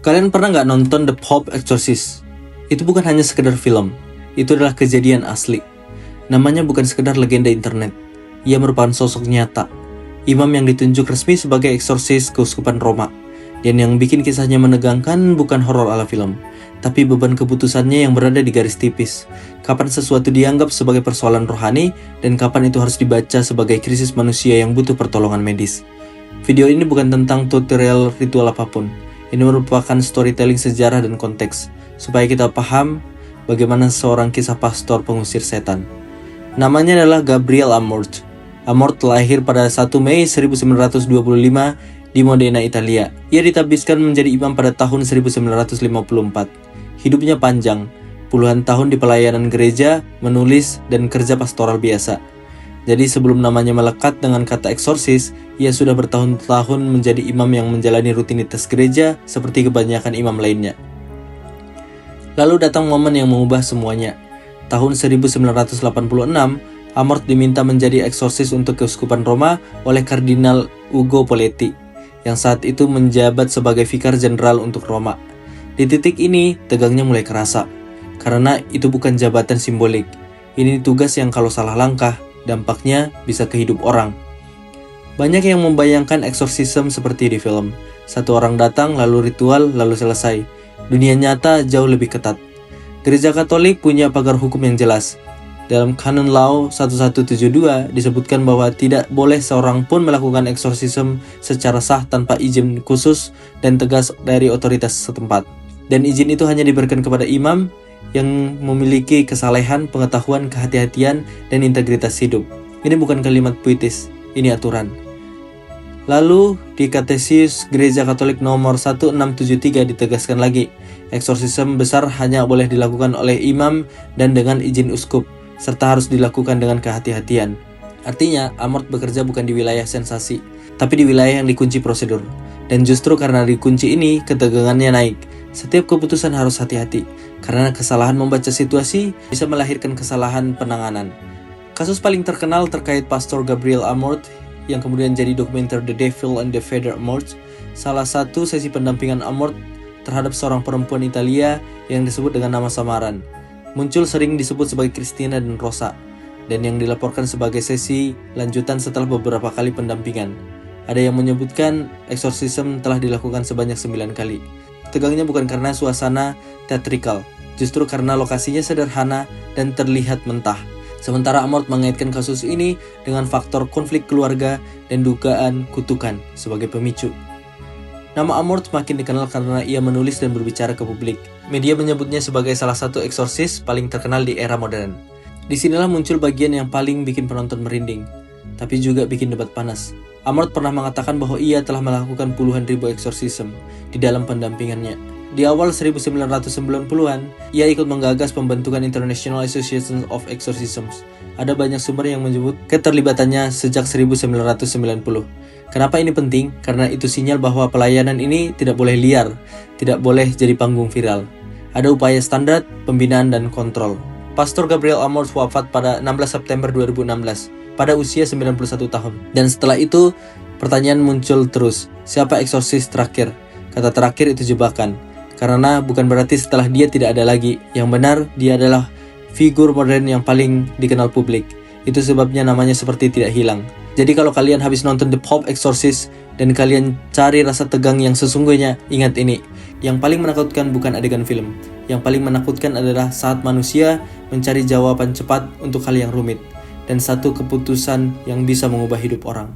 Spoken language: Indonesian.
Kalian pernah nggak nonton The Pope Exorcist? Itu bukan hanya sekedar film, itu adalah kejadian asli. Namanya bukan sekedar legenda internet, ia merupakan sosok nyata. Imam yang ditunjuk resmi sebagai eksorsis keuskupan Roma. Dan yang bikin kisahnya menegangkan bukan horor ala film, tapi beban keputusannya yang berada di garis tipis. Kapan sesuatu dianggap sebagai persoalan rohani, dan kapan itu harus dibaca sebagai krisis manusia yang butuh pertolongan medis. Video ini bukan tentang tutorial ritual apapun. Ini merupakan storytelling sejarah dan konteks, supaya kita paham bagaimana seorang kisah pastor pengusir setan. Namanya adalah Gabriel Amorth. Amorth lahir pada 1 Mei 1925 di Modena, Italia. Ia ditabiskan menjadi imam pada tahun 1954. Hidupnya panjang, puluhan tahun di pelayanan gereja, menulis, dan kerja pastoral biasa. Jadi sebelum namanya melekat dengan kata eksorsis, ia sudah bertahun-tahun menjadi imam yang menjalani rutinitas gereja seperti kebanyakan imam lainnya. Lalu datang momen yang mengubah semuanya. Tahun 1986, Amorth diminta menjadi eksorsis untuk keuskupan Roma oleh Kardinal Ugo Poletti, yang saat itu menjabat sebagai vikar jenderal untuk Roma. Di titik ini, tegangnya mulai kerasa, karena itu bukan jabatan simbolik. Ini tugas yang kalau salah langkah, dampaknya bisa ke hidup orang. Banyak yang membayangkan eksorsisme seperti di film. Satu orang datang, lalu ritual, lalu selesai. Dunia nyata jauh lebih ketat. Gereja Katolik punya pagar hukum yang jelas. Dalam Canon Law 1172 disebutkan bahwa tidak boleh seorang pun melakukan eksorsisme secara sah tanpa izin khusus dan tegas dari otoritas setempat. Dan izin itu hanya diberikan kepada imam yang memiliki kesalehan, pengetahuan, kehati-hatian, dan integritas hidup. Ini bukan kalimat puitis, ini aturan. Lalu di Katesius Gereja Katolik nomor 1673 ditegaskan lagi, eksorsisme besar hanya boleh dilakukan oleh imam dan dengan izin uskup, serta harus dilakukan dengan kehati-hatian. Artinya, Amorth bekerja bukan di wilayah sensasi, tapi di wilayah yang dikunci prosedur. Dan justru karena dikunci ini, ketegangannya naik. Setiap keputusan harus hati-hati, karena kesalahan membaca situasi bisa melahirkan kesalahan penanganan. Kasus paling terkenal terkait Pastor Gabriel Amorth, yang kemudian jadi dokumenter The Devil and the Feather Amorth, salah satu sesi pendampingan Amorth terhadap seorang perempuan Italia yang disebut dengan nama samaran. Muncul sering disebut sebagai Christina dan Rosa, dan yang dilaporkan sebagai sesi lanjutan setelah beberapa kali pendampingan. Ada yang menyebutkan eksorsisme telah dilakukan sebanyak 9 kali. Tegangnya bukan karena suasana teatrikal, justru karena lokasinya sederhana dan terlihat mentah. Sementara Amorth mengaitkan kasus ini dengan faktor konflik keluarga dan dugaan kutukan sebagai pemicu. Nama Amorth makin dikenal karena ia menulis dan berbicara ke publik. Media menyebutnya sebagai salah satu eksorsis paling terkenal di era modern. Disinilah muncul bagian yang paling bikin penonton merinding, tapi juga bikin debat panas. Amorth pernah mengatakan bahwa ia telah melakukan puluhan ribu eksorsisme di dalam pendampingannya. Di awal 1990-an, ia ikut menggagas pembentukan International Association of Exorcisms. Ada banyak sumber yang menyebut keterlibatannya sejak 1990. Kenapa ini penting? Karena itu sinyal bahwa pelayanan ini tidak boleh liar, tidak boleh jadi panggung viral. Ada upaya standar, pembinaan, dan kontrol. Pastor Gabriel Amorth wafat pada 16 September 2016. Pada usia 91 tahun. Dan setelah itu, pertanyaan muncul terus. Siapa eksorsis terakhir? Kata terakhir itu jebakan. Karena bukan berarti setelah dia tidak ada lagi. Yang benar, dia adalah figur modern yang paling dikenal publik. Itu sebabnya namanya seperti tidak hilang. Jadi kalau kalian habis nonton The Pope Exorcist dan kalian cari rasa tegang yang sesungguhnya, ingat ini. Yang paling menakutkan bukan adegan film. Yang paling menakutkan adalah saat manusia mencari jawaban cepat untuk hal yang rumit. Dan satu keputusan yang bisa mengubah hidup orang.